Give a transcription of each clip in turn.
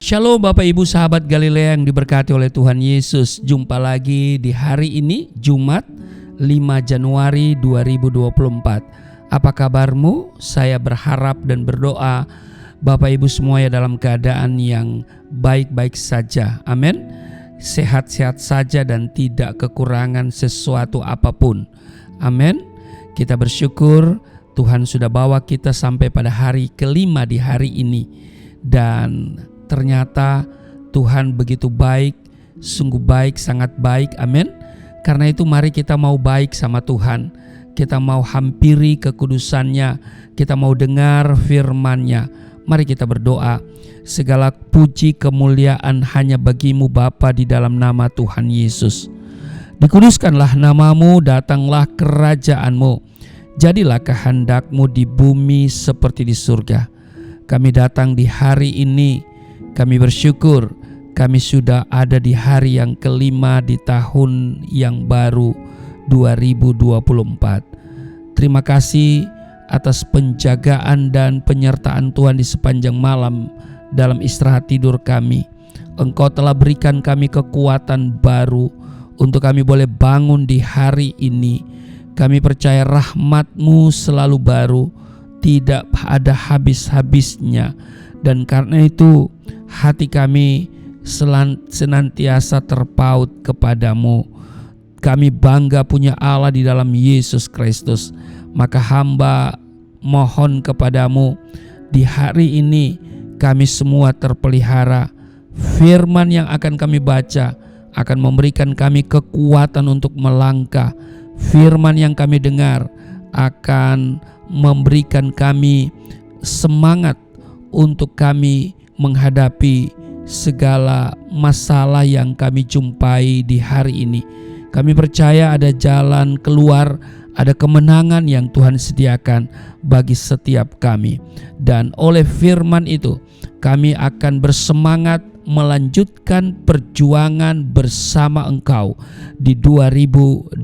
Shalom Bapak Ibu sahabat Galilea yang diberkati oleh Tuhan Yesus. Jumpa lagi di hari ini, Jumat 5 Januari 2024. Apa kabarmu? Saya berharap dan berdoa Bapak Ibu semuanya dalam keadaan yang baik-baik saja. Amin. Sehat-sehat saja dan tidak kekurangan sesuatu apapun. Amin. Kita bersyukur Tuhan sudah bawa kita sampai pada hari kelima di hari ini. Dan ternyata Tuhan begitu baik, sungguh baik, sangat baik. Amin. Karena itu mari kita mau baik sama Tuhan. Kita mau hampiri kekudusannya. Kita mau dengar firman-Nya. Mari kita berdoa. Segala puji kemuliaan hanya bagimu Bapa di dalam nama Tuhan Yesus. Dikuduskanlah namamu, datanglah kerajaan-Mu. Jadilah kehendak-Mu di bumi seperti di surga. Kami datang di hari ini, kami bersyukur kami sudah ada di hari yang kelima di tahun yang baru 2024. Terima kasih atas penjagaan dan penyertaan Tuhan di sepanjang malam dalam istirahat tidur kami. Engkau telah berikan kami kekuatan baru untuk kami boleh bangun di hari ini. Kami percaya rahmat-Mu selalu baru, tidak ada habis-habisnya. Dan karena itu hati kami senantiasa terpaut kepadamu. Kami bangga punya Allah di dalam Yesus Kristus. Maka hamba mohon kepadamu di hari ini kami semua terpelihara. Firman yang akan kami baca akan memberikan kami kekuatan untuk melangkah. Firman yang kami dengar akan memberikan kami semangat untuk kami menghadapi segala masalah yang kami jumpai di hari ini. Kami percaya ada jalan keluar, ada kemenangan yang Tuhan sediakan bagi setiap kami. Dan oleh firman itu kami akan bersemangat melanjutkan perjuangan bersama Engkau di 2024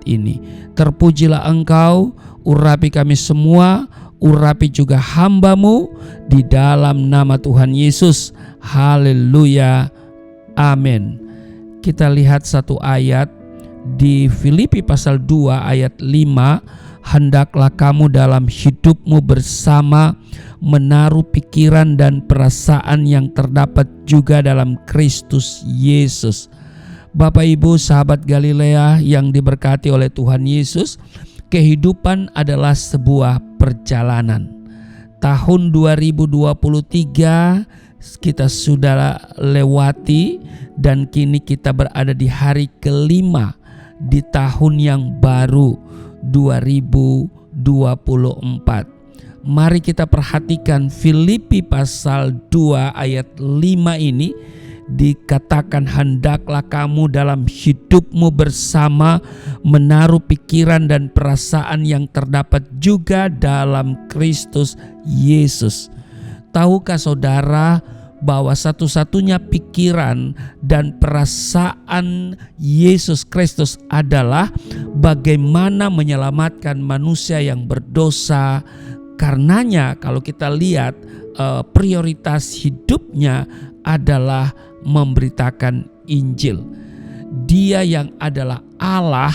ini. Terpujilah Engkau, urapi kami semua, urapi juga hamba-Mu di dalam nama Tuhan Yesus. Haleluya. Amin. Kita lihat satu ayat di Filipi pasal 2 ayat 5. Hendaklah kamu dalam hidupmu bersama menaruh pikiran dan perasaan yang terdapat juga dalam Kristus Yesus. Bapak Ibu sahabat Galilea yang diberkati oleh Tuhan Yesus, kehidupan adalah sebuah perjalanan. Tahun 2023 kita sudah lewati dan kini kita berada di hari kelima di tahun yang baru 2024. Mari kita perhatikan Filipi pasal 2 ayat 5 ini dikatakan, hendaklah kamu dalam hidupmu bersama menaruh pikiran dan perasaan yang terdapat juga dalam Kristus Yesus. Tahukah saudara bahwa satu-satunya pikiran dan perasaan Yesus Kristus adalah bagaimana menyelamatkan manusia yang berdosa. Karenanya kalau kita lihat prioritas hidupnya adalah memberitakan Injil. Dia yang adalah Allah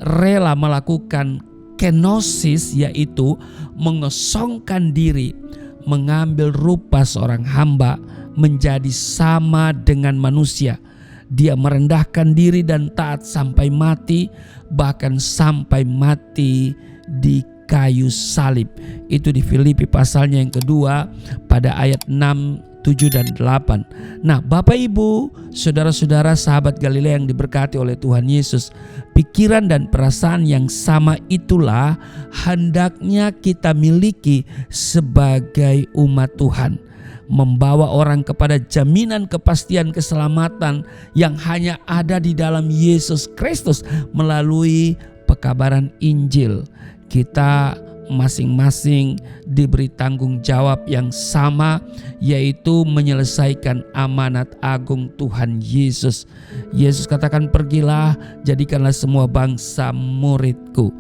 rela melakukan kenosis, yaitu mengosongkan diri, mengambil rupa seorang hamba menjadi sama dengan manusia. Dia merendahkan diri dan taat sampai mati, bahkan sampai mati di kayu salib. Itu di Filipi pasalnya yang kedua pada ayat 6, 7 dan 8. Nah, Bapak Ibu, saudara-saudara sahabat Galilea yang diberkati oleh Tuhan Yesus, pikiran dan perasaan yang sama itulah hendaknya kita miliki sebagai umat Tuhan. Membawa orang kepada jaminan kepastian keselamatan yang hanya ada di dalam Yesus Kristus melalui pekabaran Injil. Kita masing-masing diberi tanggung jawab yang sama, yaitu menyelesaikan amanat agung Tuhan Yesus. Yesus katakan, pergilah, jadikanlah semua bangsa muridku.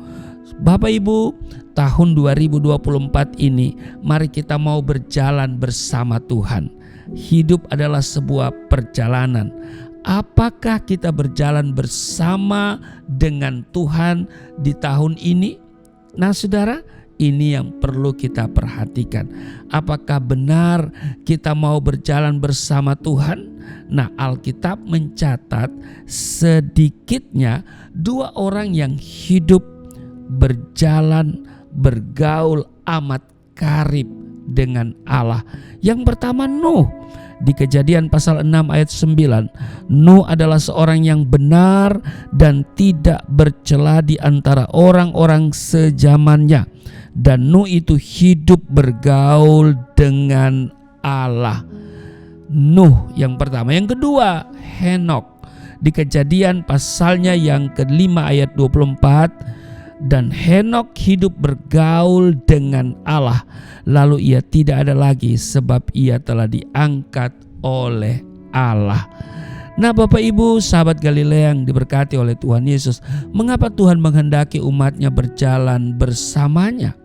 Bapak Ibu, tahun 2024 ini mari kita mau berjalan bersama Tuhan. hidup adalah sebuah perjalanan. Apakah kita berjalan bersama dengan Tuhan di tahun ini? Nah saudara, ini yang perlu kita perhatikan. Apakah benar kita mau berjalan bersama Tuhan? Nah, Alkitab mencatat sedikitnya 2 orang yang hidup berjalan, bergaul amat karib dengan Allah. Yang pertama Nuh. Di Kejadian pasal 6 ayat 9, Nuh adalah seorang yang benar dan tidak bercela di antara orang-orang sezamannya. Dan Nuh itu hidup bergaul dengan Allah. Nuh yang pertama. Yang kedua, Henokh. Di Kejadian pasalnya yang ke-5 ayat 24, dan Henokh hidup bergaul dengan Allah, lalu ia tidak ada lagi sebab ia telah diangkat oleh Allah. Nah Bapak Ibu sahabat Galilea yang diberkati oleh Tuhan Yesus, mengapa Tuhan menghendaki umatnya berjalan bersamanya?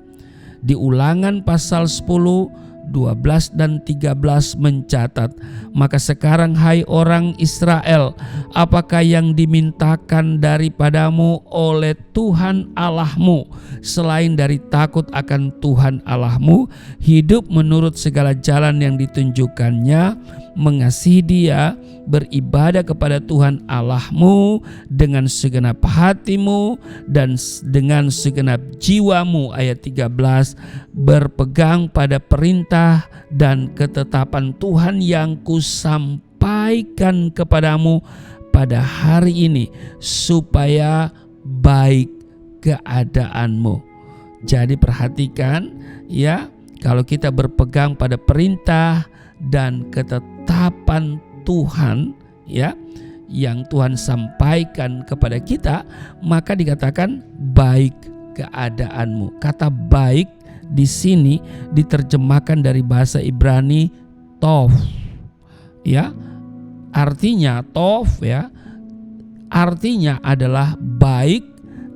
Di Ulangan pasal 10, 12 dan 13 mencatat, maka sekarang hai orang Israel, apakah yang dimintakan daripadamu oleh Tuhan Allahmu selain dari takut akan Tuhan Allahmu, hidup menurut segala jalan yang ditunjukkannya, mengasihi Dia, beribadah kepada Tuhan Allahmu dengan segenap hatimu dan dengan segenap jiwamu. Ayat 13, berpegang pada perintah dan ketetapan Tuhan yang kusampaikan kepadamu pada hari ini, supaya baik keadaanmu. Jadi perhatikan ya, kalau kita berpegang pada perintah dan ketetapan Tuhan ya, yang Tuhan sampaikan kepada kita, maka dikatakan baik keadaanmu. Kata baik di sini diterjemahkan dari bahasa Ibrani tov. Ya. Artinya tov ya. Artinya adalah baik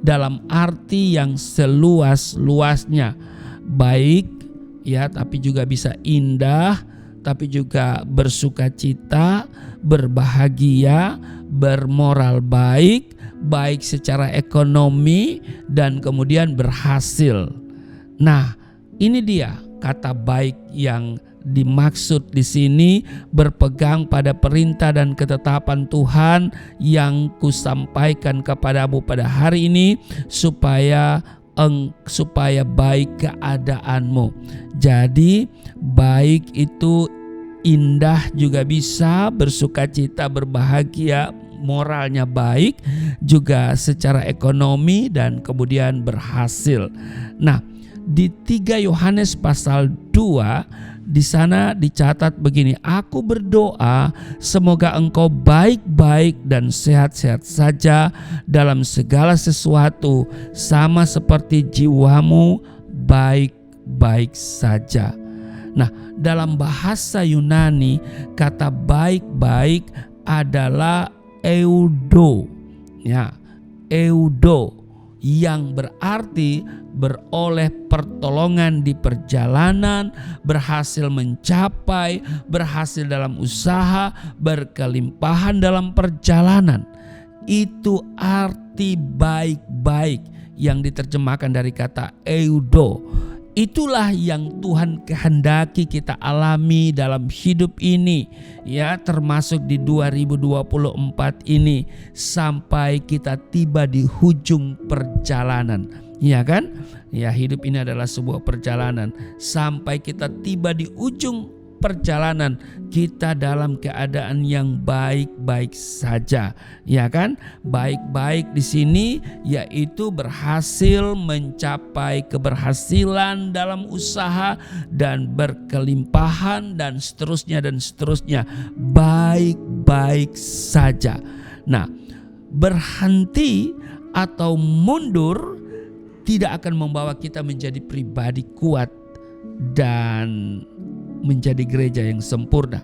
dalam arti yang seluas-luasnya. Baik ya, tapi juga bisa indah, tapi juga bersukacita, berbahagia, bermoral baik, baik secara ekonomi dan kemudian berhasil. Nah, ini dia kata baik yang dimaksud di sini, berpegang pada perintah dan ketetapan Tuhan yang kusampaikan kepadamu pada hari ini, supaya baik keadaanmu. Jadi baik itu indah juga bisa, bersukacita, berbahagia, moralnya baik, juga secara ekonomi dan kemudian berhasil. Nah, di 3 Yohanes pasal 2 di sana dicatat begini, aku berdoa semoga engkau baik-baik dan sehat-sehat saja dalam segala sesuatu, sama seperti jiwamu baik-baik saja. Nah, dalam bahasa Yunani kata baik-baik adalah eudo, ya, eudo, yang berarti beroleh pertolongan di perjalanan, berhasil mencapai, berhasil dalam usaha, berkelimpahan dalam perjalanan. Itu arti baik-baik yang diterjemahkan dari kata eudo. Itulah yang Tuhan kehendaki kita alami dalam hidup ini, ya, termasuk di 2024 ini, sampai kita tiba di ujung perjalanan, ya kan? Ya, hidup ini adalah sebuah perjalanan. Sampai kita tiba di ujung perjalanan, kita dalam keadaan yang baik-baik saja, ya kan? Baik-baik di sini yaitu berhasil mencapai keberhasilan dalam usaha dan berkelimpahan dan seterusnya dan seterusnya, baik-baik saja. Nah, berhenti atau mundur tidak akan membawa kita menjadi pribadi kuat dan menjadi gereja yang sempurna,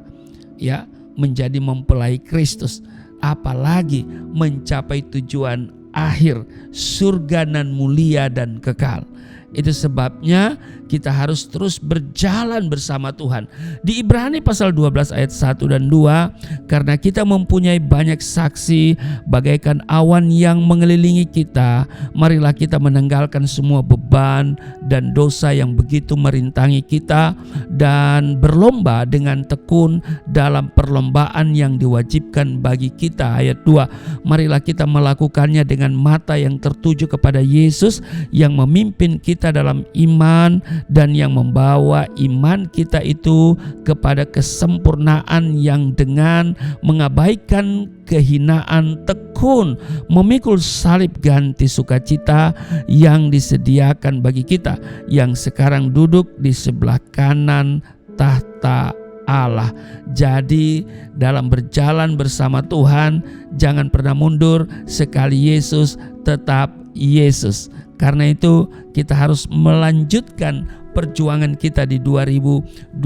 ya, menjadi mempelai Kristus, apalagi mencapai tujuan akhir surga nan mulia dan kekal. Itu sebabnya kita harus terus berjalan bersama Tuhan. Di Ibrani pasal 12 ayat 1 dan 2, karena kita mempunyai banyak saksi bagaikan awan yang mengelilingi kita, marilah kita menanggalkan semua beban dan dosa yang begitu merintangi kita dan berlomba dengan tekun dalam perlombaan yang diwajibkan bagi kita. Ayat 2, marilah kita melakukannya dengan mata yang tertuju kepada Yesus yang memimpin kita dalam iman dan yang membawa iman kita itu kepada kesempurnaan, yang dengan mengabaikan kehinaan tekun memikul salib ganti sukacita yang disediakan bagi kita yang sekarang duduk di sebelah kanan tahta Allah. Jadi dalam berjalan bersama Tuhan, jangan pernah mundur. Sekali Yesus, tetap Yesus. Karena itu kita harus melanjutkan perjuangan kita di 2024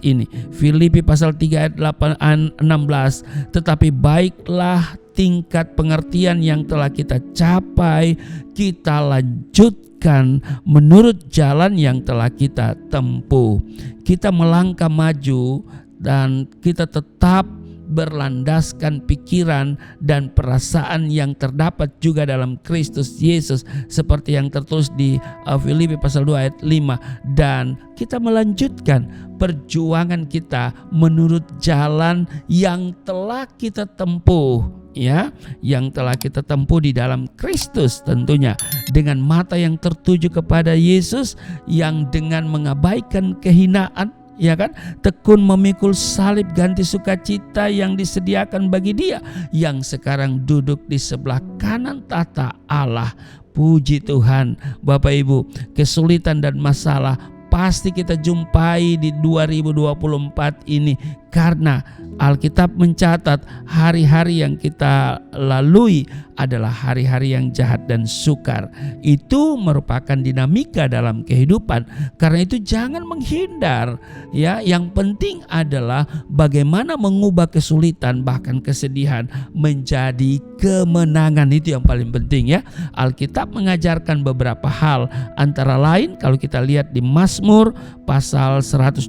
ini. Filipi pasal 3 ayat 16, tetapi baiklah tingkat pengertian yang telah kita capai, kita lanjutkan menurut jalan yang telah kita tempuh. Kita melangkah maju dan kita tetap berlandaskan pikiran dan perasaan yang terdapat juga dalam Kristus Yesus, seperti yang tertulis di Filipi pasal 2 ayat 5. Dan kita melanjutkan perjuangan kita menurut jalan yang telah kita tempuh, ya, yang telah kita tempuh di dalam Kristus, tentunya dengan mata yang tertuju kepada Yesus, yang dengan mengabaikan kehinaan, ya kan, tekun memikul salib ganti sukacita yang disediakan bagi Dia yang sekarang duduk di sebelah kanan tahta Allah. Puji Tuhan. Bapak Ibu, kesulitan dan masalah pasti kita jumpai di 2024 ini, karena Alkitab mencatat hari-hari yang kita lalui adalah hari-hari yang jahat dan sukar. Itu merupakan dinamika dalam kehidupan. Karena itu jangan menghindar, ya. Yang penting adalah bagaimana mengubah kesulitan bahkan kesedihan menjadi kemenangan. Itu yang paling penting, ya. Alkitab mengajarkan beberapa hal, antara lain kalau kita lihat di Mazmur pasal 126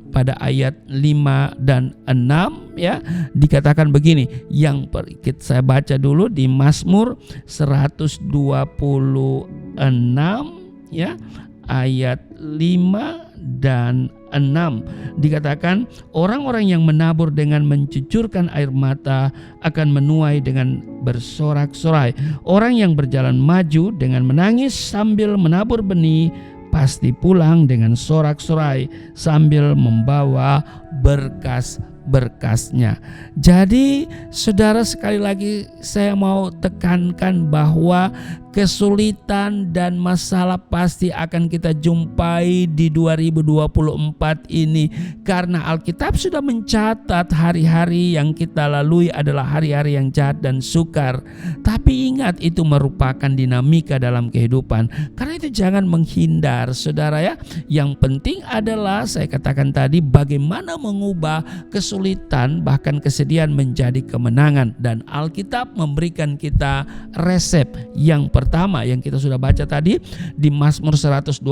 pada ayat 5 dan 6, ya, dikatakan begini. Saya baca dulu di Mazmur 126, ya, ayat 5 dan 6. Dikatakan, orang-orang yang menabur dengan mencucurkan air mata akan menuai dengan bersorak-sorai. Orang yang berjalan maju dengan menangis sambil menabur benih pasti pulang dengan sorak-sorai sambil membawa berkas-berkasnya. Jadi saudara, sekali lagi saya mau tekankan bahwa kesulitan dan masalah pasti akan kita jumpai di 2024 ini, karena Alkitab sudah mencatat hari-hari yang kita lalui adalah hari-hari yang jahat dan sukar. Tapi ingat, itu merupakan dinamika dalam kehidupan. Karena itu jangan menghindar, saudara, ya. Yang penting adalah, saya katakan tadi, bagaimana mengubah kesulitan bahkan kesedihan menjadi kemenangan. Dan Alkitab memberikan kita resep. Yang pertama yang kita sudah baca tadi di Mazmur 126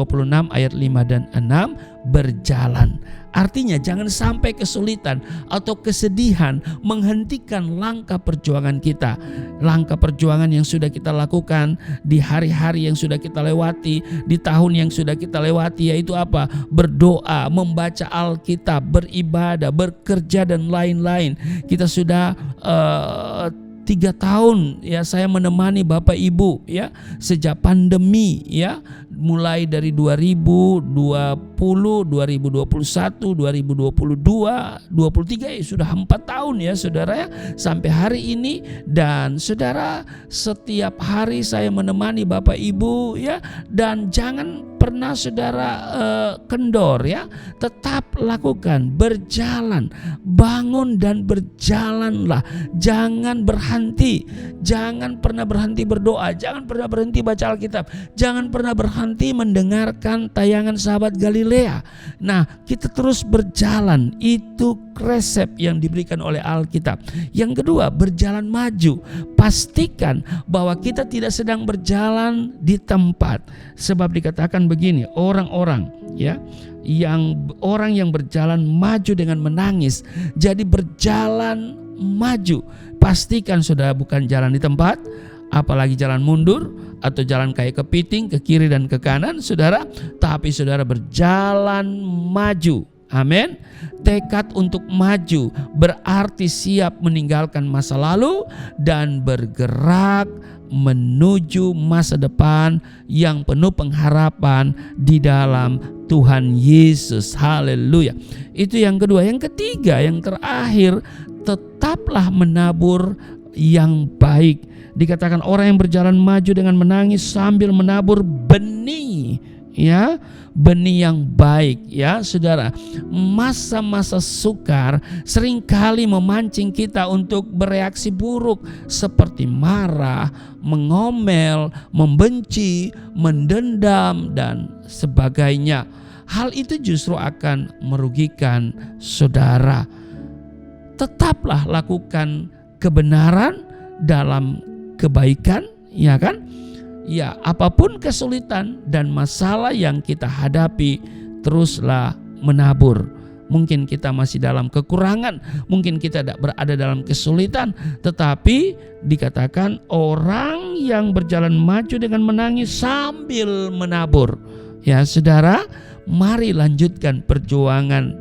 ayat 5 dan 6, berjalan. Artinya jangan sampai kesulitan atau kesedihan menghentikan langkah perjuangan kita. Langkah perjuangan yang sudah kita lakukan di hari-hari yang sudah kita lewati, di tahun yang sudah kita lewati, yaitu apa? Berdoa, membaca Alkitab, beribadah, bekerja dan lain-lain. Kita sudah 3 tahun, ya, saya menemani Bapak Ibu, ya, sejak pandemi, ya, mulai dari 2020, 2021, 2022, 2023, ya, sudah 4 tahun, ya, saudara, ya, sampai hari ini. Dan saudara, setiap hari saya menemani Bapak Ibu, ya, dan jangan pernah saudara kendor, ya. Tetap lakukan, berjalan, bangun dan berjalanlah. Jangan berhenti, jangan pernah berhenti berdoa, jangan pernah berhenti baca Alkitab, jangan pernah berhenti berhenti mendengarkan tayangan sahabat Galilea. Nah, kita terus berjalan. Itu resep yang diberikan oleh Alkitab. Yang kedua, berjalan maju. Pastikan bahwa kita tidak sedang berjalan di tempat. Sebab dikatakan begini, orang-orang yang berjalan maju dengan menangis. Jadi berjalan maju. Pastikan saudara bukan jalan di tempat, apalagi jalan mundur atau jalan kayak kepiting ke kiri dan ke kanan saudara, tapi saudara berjalan maju. Amin. Tekad untuk maju berarti siap meninggalkan masa lalu dan bergerak menuju masa depan yang penuh pengharapan di dalam Tuhan Yesus. Haleluya. Itu yang kedua. Yang ketiga, yang terakhir, tetaplah menabur yang baik. Dikatakan orang yang berjalan maju dengan menangis sambil menabur benih, benih yang baik, saudara. Masa-masa sukar seringkali memancing kita untuk bereaksi buruk seperti marah, mengomel, membenci, mendendam dan sebagainya. Hal itu justru akan merugikan saudara. Tetaplah lakukan kebenaran dalam kebaikan, apapun kesulitan dan masalah yang kita hadapi, teruslah menabur. Mungkin kita masih dalam kekurangan, mungkin kita tidak berada dalam kesulitan, tetapi dikatakan orang yang berjalan maju dengan menangis sambil menabur. Saudara, mari lanjutkan perjuangan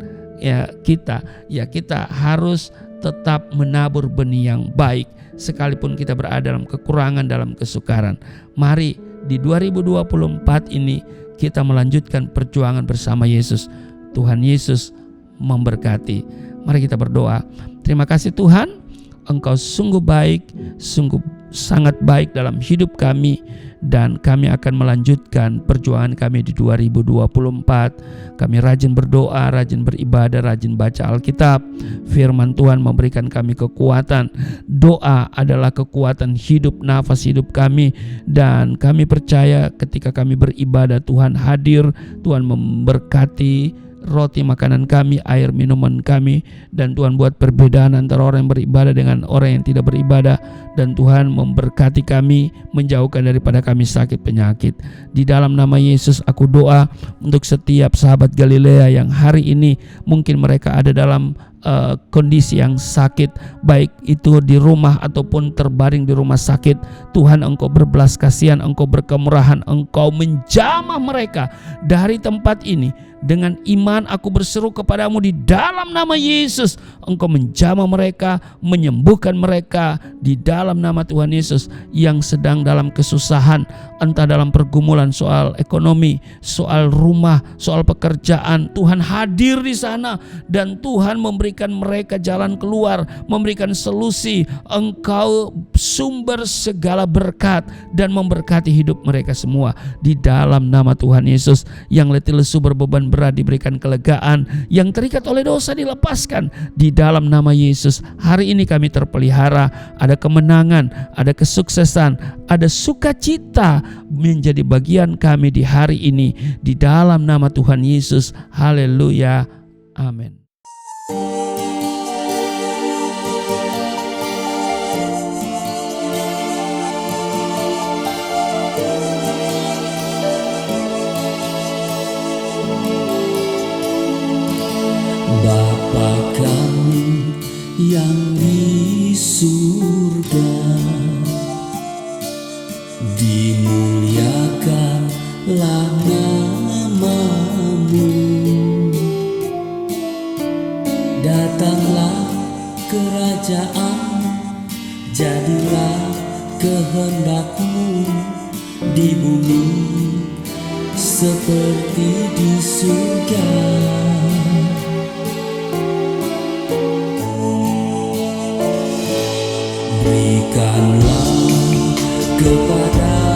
kita. Kita harus tetap menabur benih yang baik sekalipun kita berada dalam kekurangan, dalam kesukaran. Mari di 2024 ini kita melanjutkan perjuangan bersama Yesus. Tuhan Yesus memberkati. Mari kita berdoa. Terima kasih Tuhan, Engkau sungguh baik, sungguh sangat baik dalam hidup kami, dan kami akan melanjutkan perjuangan kami di 2024. Kami rajin berdoa, rajin beribadah, rajin baca Alkitab. Firman Tuhan memberikan kami kekuatan. Doa adalah kekuatan hidup, nafas hidup kami, dan kami percaya ketika kami beribadah Tuhan hadir, Tuhan memberkati roti makanan kami, air minuman kami, dan Tuhan buat perbedaan antara orang yang beribadah dengan orang yang tidak beribadah, dan Tuhan memberkati kami, menjauhkan daripada kami sakit penyakit. Di dalam nama Yesus aku doa untuk setiap sahabat Galilea yang hari ini mungkin mereka ada dalam kondisi yang sakit, baik itu di rumah ataupun terbaring di rumah sakit. Tuhan, Engkau berbelas kasihan, Engkau berkemurahan, Engkau menjamah mereka dari tempat ini. Dengan iman aku berseru kepadamu di dalam nama Yesus, Engkau menjamah mereka, menyembuhkan mereka di dalam nama Tuhan Yesus. Yang sedang dalam kesusahan, entah dalam pergumulan soal ekonomi, soal rumah, soal pekerjaan, Tuhan hadir di sana dan Tuhan memberikan mereka jalan keluar, memberikan solusi. Engkau sumber segala berkat dan memberkati hidup mereka semua di dalam nama Tuhan Yesus. Yang letih lesu berbeban berat diberikan kelegaan, yang terikat oleh dosa dilepaskan di dalam nama Yesus. Hari ini kami terpelihara, ada kemenangan, ada kesuksesan, ada sukacita menjadi bagian kami di hari ini di dalam nama Tuhan Yesus. Haleluya. Amin. Bapa kami yang di surga, dimuliakanlah nama-Mu. Datanglah kerajaan, jadilah kehendak-Mu di bumi seperti di surga. Berikanlah kepada